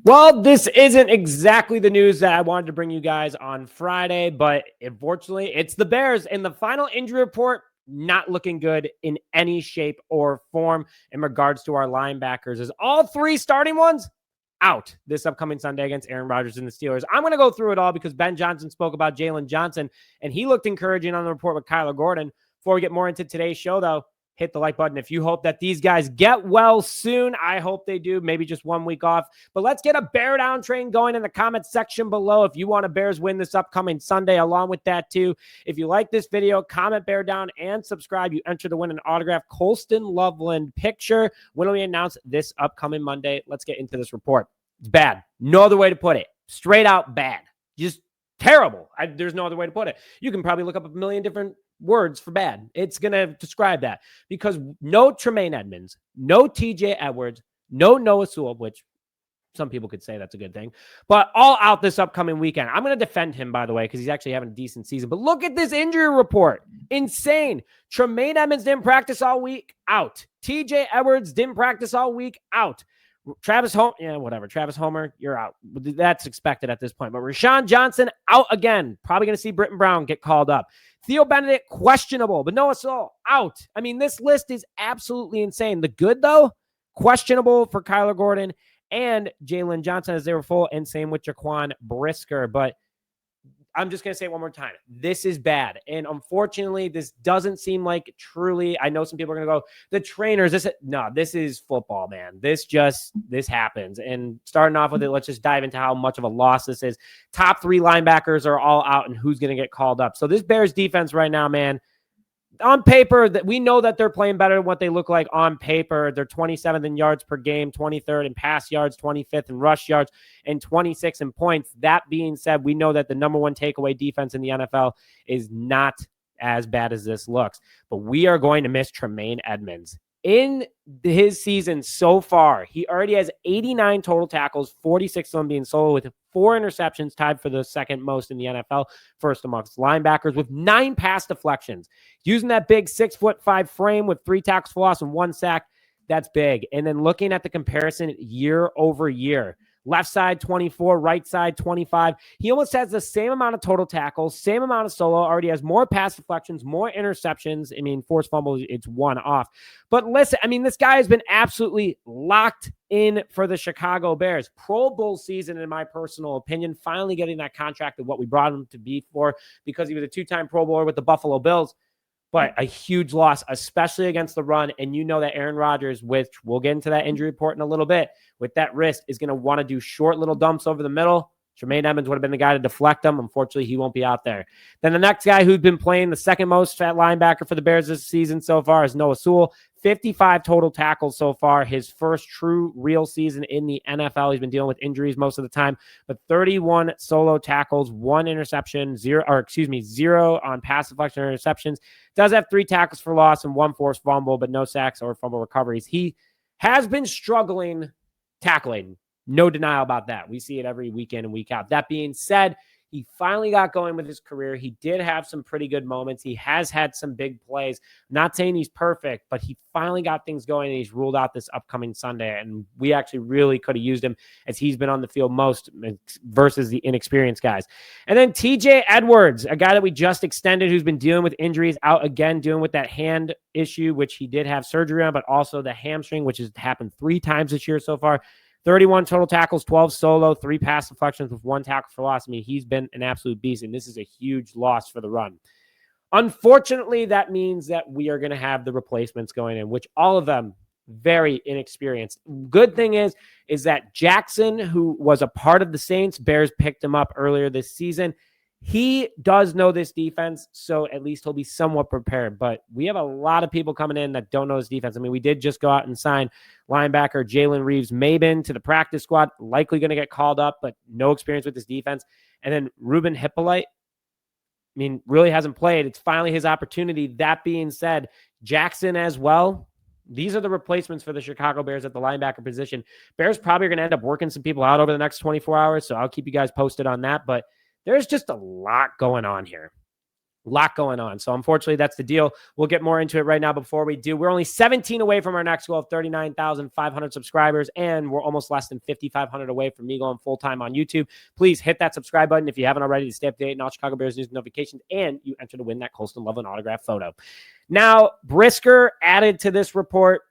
Well, this isn't exactly the news that I wanted to bring you guys on Friday, but unfortunately, it's the Bears. And the final injury report, not looking good in any shape or form in regards to our linebackers. Is all three starting ones out this upcoming Sunday against Aaron Rodgers and the Steelers. I'm going to go through it all because Ben Johnson spoke about Jaylon Johnson, and he looked encouraging on the report with Kyler Gordon. Before we get more into today's show, though, hit the like button. If you hope that these guys get well soon, I hope they do. Maybe just 1 week off. But let's get a Bear Down train going in the comment section below if you want a Bears win this upcoming Sunday. Along with that, too, if you like this video, comment Bear Down and subscribe. You enter to win an autographed Colston Loveland picture when we announce this upcoming Monday. Let's get into this report. It's bad. No other way to put it. Straight out bad. Just terrible. There's no other way to put it. You can probably look up a million different words for bad. It's going to describe that because no Tremaine Edmunds, no TJ Edwards, no Noah Sewell, which some people could say that's a good thing, but all out this upcoming weekend. I'm going to defend him, by the way, because he's actually having a decent season. But look at this injury report. Insane. Tremaine Edmunds didn't practice all week, out. TJ Edwards didn't practice all week, out. Travis Homer, you're out. That's expected at this point. But Roschon Johnson out again. Probably going to see Britton Brown get called up. Theo Benedict, questionable. But Noah Sewell, out. I mean, this list is absolutely insane. The good, though, questionable for Kyler Gordon and Jaylon Johnson as they were full, and same with Jaquan Brisker. But I'm just going to say it one more time. This is bad. And unfortunately, this doesn't seem like truly, I know some people are going to go, the trainers, this is football, man. This happens. And starting off with it, let's just dive into how much of a loss this is. Top three linebackers are all out and who's going to get called up. So this Bears defense right now, man, on paper, that we know that they're playing better than what they look like on paper. They're 27th in yards per game, 23rd in pass yards, 25th in rush yards, and 26 in points. That being said, we know that the number one takeaway defense in the NFL is not as bad as this looks. But we are going to miss Tremaine Edmunds. In his season so far, he already has 89 total tackles, 46 of them being solo, with 4 interceptions, tied for the second most in the NFL, first amongst linebackers, with 9 pass deflections. Using that big 6'5" frame with 3 tackles for loss and 1 sack, that's big. And then looking at the comparison year over year, left side 24, right side 25. He almost has the same amount of total tackles, same amount of solo, already has more pass deflections, more interceptions. I mean, forced fumbles, it's 1 off. But listen, I mean, this guy has been absolutely locked in for the Chicago Bears. Pro Bowl season, in my personal opinion, finally getting that contract of what we brought him to be for, because he was a 2-time Pro Bowler with the Buffalo Bills. But a huge loss, especially against the run. And you know that Aaron Rodgers, which we'll get into that injury report in a little bit, with that wrist, is going to want to do short little dumps over the middle. Tremaine Edmunds would have been the guy to deflect them. Unfortunately, he won't be out there. Then the next guy who's been playing the second most fat linebacker for the Bears this season so far is Noah Sewell. 55 total tackles so far. His first true real season in the NFL. He's been dealing with injuries most of the time, but 31 solo tackles, 1 interception, 0 on pass deflection or interceptions. Does have 3 tackles for loss and 1 forced fumble, but no sacks or fumble recoveries. He has been struggling tackling. No denial about that. We see it every weekend and week out. That being said, he finally got going with his career. He did have some pretty good moments. He has had some big plays. Not saying he's perfect, but he finally got things going, and he's ruled out this upcoming Sunday. And we actually really could have used him, as he's been on the field most versus the inexperienced guys. And then TJ Edwards, a guy that we just extended, who's been dealing with injuries, out again, dealing with that hand issue, which he did have surgery on, but also the hamstring, which has happened 3 times this year so far. 31 total tackles, 12 solo, 3 pass deflections with 1 tackle for loss. I mean, he's been an absolute beast, and this is a huge loss for the run. Unfortunately, that means that we are going to have the replacements going in, which all of them very inexperienced. Good thing is that Jackson, who was a part of the Saints, Bears picked him up earlier this season. He does know this defense, so at least he'll be somewhat prepared. But we have a lot of people coming in that don't know this defense. I mean, we did just go out and sign linebacker Jalen Reeves-Maybin to the practice squad, likely going to get called up, but no experience with this defense. And then Ruben Hippolyte, I mean, really hasn't played. It's finally his opportunity. That being said, Jackson as well. These are the replacements for the Chicago Bears at the linebacker position. Bears probably are going to end up working some people out over the next 24 hours, so I'll keep you guys posted on that. But there's just a lot going on here. lot going on. So unfortunately, that's the deal. We'll get more into it right now. Before we do, we're only 17 away from our next goal of 39,500 subscribers, and we're almost less than 5,500 away from me going full-time on YouTube. Please hit that subscribe button if you haven't already to stay up to date on all Chicago Bears news and notifications, and you enter to win that Colston Loveland autograph photo. Now, Brisker added to this report.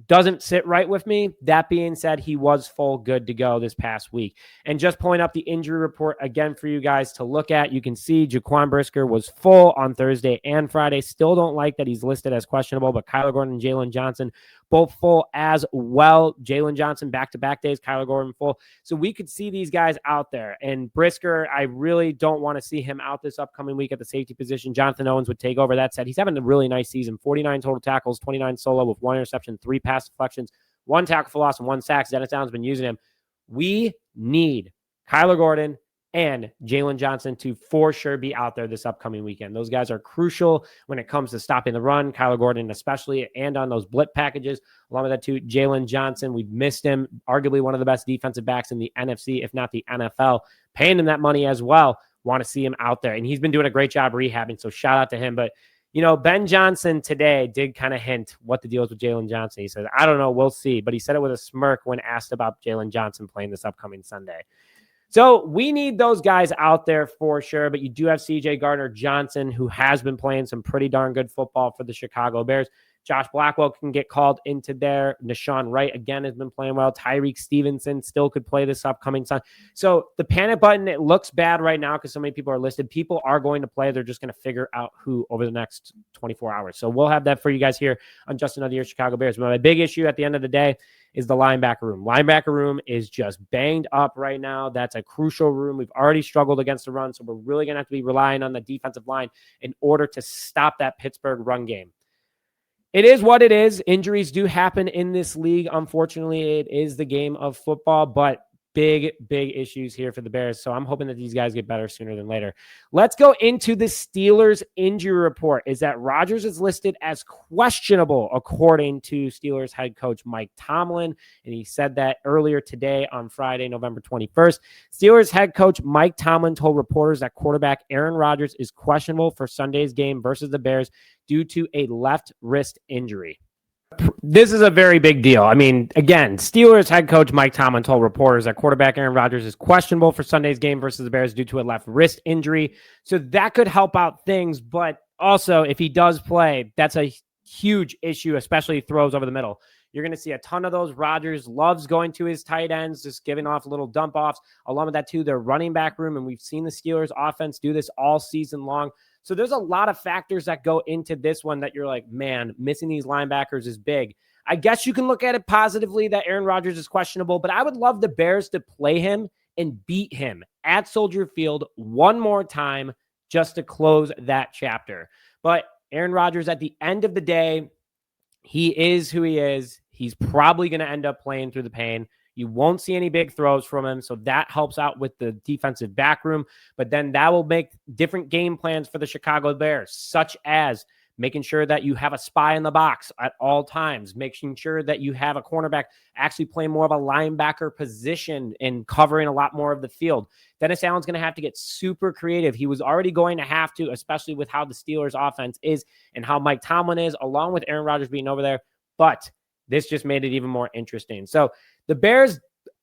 Doesn't sit right with me. That being said, he was full good to go this past week. And just pulling up the injury report again for you guys to look at, you can see Jaquan Brisker was full on Thursday and Friday. Still don't like that he's listed as questionable, but Kyler Gordon and Jaylon Johnson both full as well. Jaylon Johnson back-to-back days, Kyler Gordon full. So we could see these guys out there. And Brisker, I really don't want to see him out this upcoming week at the safety position. Jonathan Owens would take over. That said, he's having a really nice season. 49 total tackles, 29 solo with 1 interception, 3 pass deflections, 1 tackle for loss, and 1 sack. Dennis Allen's been using him. We need Kyler Gordon and Jaylon Johnson to for sure be out there this upcoming weekend. Those guys are crucial when it comes to stopping the run. Kyler Gordon especially, and on those blitz packages. Along with that too, Jaylon Johnson, we've missed him. Arguably one of the best defensive backs in the NFC, if not the NFL. Paying him that money as well. Want to see him out there. And he's been doing a great job rehabbing, so shout out to him. But, you know, Ben Johnson today did kind of hint what the deal is with Jaylon Johnson. He said, I don't know, we'll see. But he said it with a smirk when asked about Jaylon Johnson playing this upcoming Sunday. So we need those guys out there for sure, but you do have C.J. Gardner-Johnson, who has been playing some pretty darn good football for the Chicago Bears. Josh Blackwell can get called into there. Nashawn Wright, again, has been playing well. Tyreek Stevenson still could play this upcoming Sunday. So the panic button, it looks bad right now because so many people are listed. People are going to play. They're just going to figure out who over the next 24 hours. So we'll have that for you guys here on Just Another Year Chicago Bears. But my big issue at the end of the day is the linebacker room. Linebacker room is just banged up right now. That's a crucial room. We've already struggled against the run, so we're really going to have to be relying on the defensive line in order to stop that Pittsburgh run game. It is what it is. Injuries do happen in this league. Unfortunately, it is the game of football, but big issues here for the Bears. So I'm hoping that these guys get better sooner than later. Let's go into the Steelers injury report. Is that Rodgers is listed as questionable, according to Steelers head coach Mike Tomlin. And he said that earlier today on Friday, November 21st. Steelers head coach Mike Tomlin told reporters that quarterback Aaron Rodgers is questionable for Sunday's game versus the Bears due to a left wrist injury. This is a very big deal. I mean, again, Steelers head coach Mike Tomlin told reporters that quarterback Aaron Rodgers is questionable for Sunday's game versus the Bears due to a left wrist injury. So that could help out things. But also, if he does play, that's a huge issue, especially throws over the middle. You're going to see a ton of those. Rodgers loves going to his tight ends, just giving off little dump offs. Along with that, too, their running back room. And we've seen the Steelers offense do this all season long. So there's a lot of factors that go into this one that you're like, man, missing these linebackers is big. I guess you can look at it positively that Aaron Rodgers is questionable, but I would love the Bears to play him and beat him at Soldier Field one more time just to close that chapter. But Aaron Rodgers, at the end of the day, he is who he is. He's probably going to end up playing through the pain. You won't see any big throws from him, so that helps out with the defensive back room. But then that will make different game plans for the Chicago Bears, such as making sure that you have a spy in the box at all times, making sure that you have a cornerback actually playing more of a linebacker position and covering a lot more of the field. Dennis Allen's going to have to get super creative. He was already going to have to, especially with how the Steelers offense is and how Mike Tomlin is, along with Aaron Rodgers being over there. But this just made it even more interesting. So the Bears,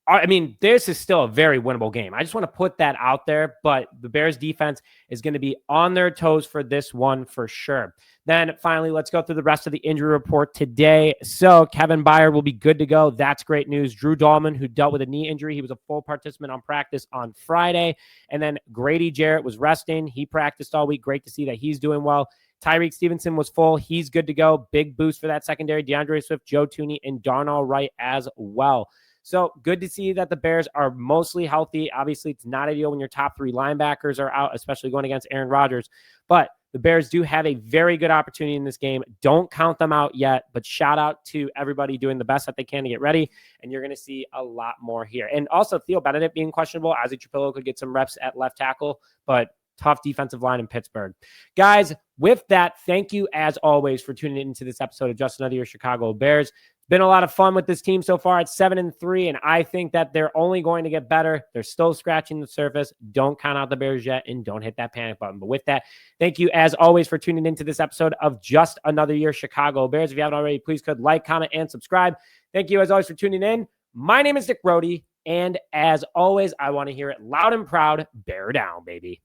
I mean, this is still a very winnable game. I just want to put that out there, but the Bears defense is going to be on their toes for this one for sure. Then finally, let's go through the rest of the injury report today. So Kevin Byard will be good to go. That's great news. Drew Dahlman, who dealt with a knee injury, he was a full participant on practice on Friday. And then Grady Jarrett was resting. He practiced all week. Great to see that he's doing well. Tyreek Stevenson was full. He's good to go. Big boost for that secondary. DeAndre Swift, Joe Thuney, and Darnell Wright as well. So good to see that the Bears are mostly healthy. Obviously, it's not ideal when your top 3 linebackers are out, especially going against Aaron Rodgers. But the Bears do have a very good opportunity in this game. Don't count them out yet, but shout out to everybody doing the best that they can to get ready, and you're going to see a lot more here. And also, Theo Benedict being questionable. Ozzie Trapillo could get some reps at left tackle, but tough defensive line in Pittsburgh. Guys, with that, thank you as always for tuning into this episode of Just Another Year Chicago Bears. Been a lot of fun with this team so far at 7-3, and I think that they're only going to get better. They're still scratching the surface. Don't count out the Bears yet, and don't hit that panic button. But with that, thank you as always for tuning into this episode of Just Another Year Chicago Bears. If you haven't already, please could like, comment, and subscribe. Thank you as always for tuning in. My name is Nick Brody, and as always, I want to hear it loud and proud. Bear down, baby.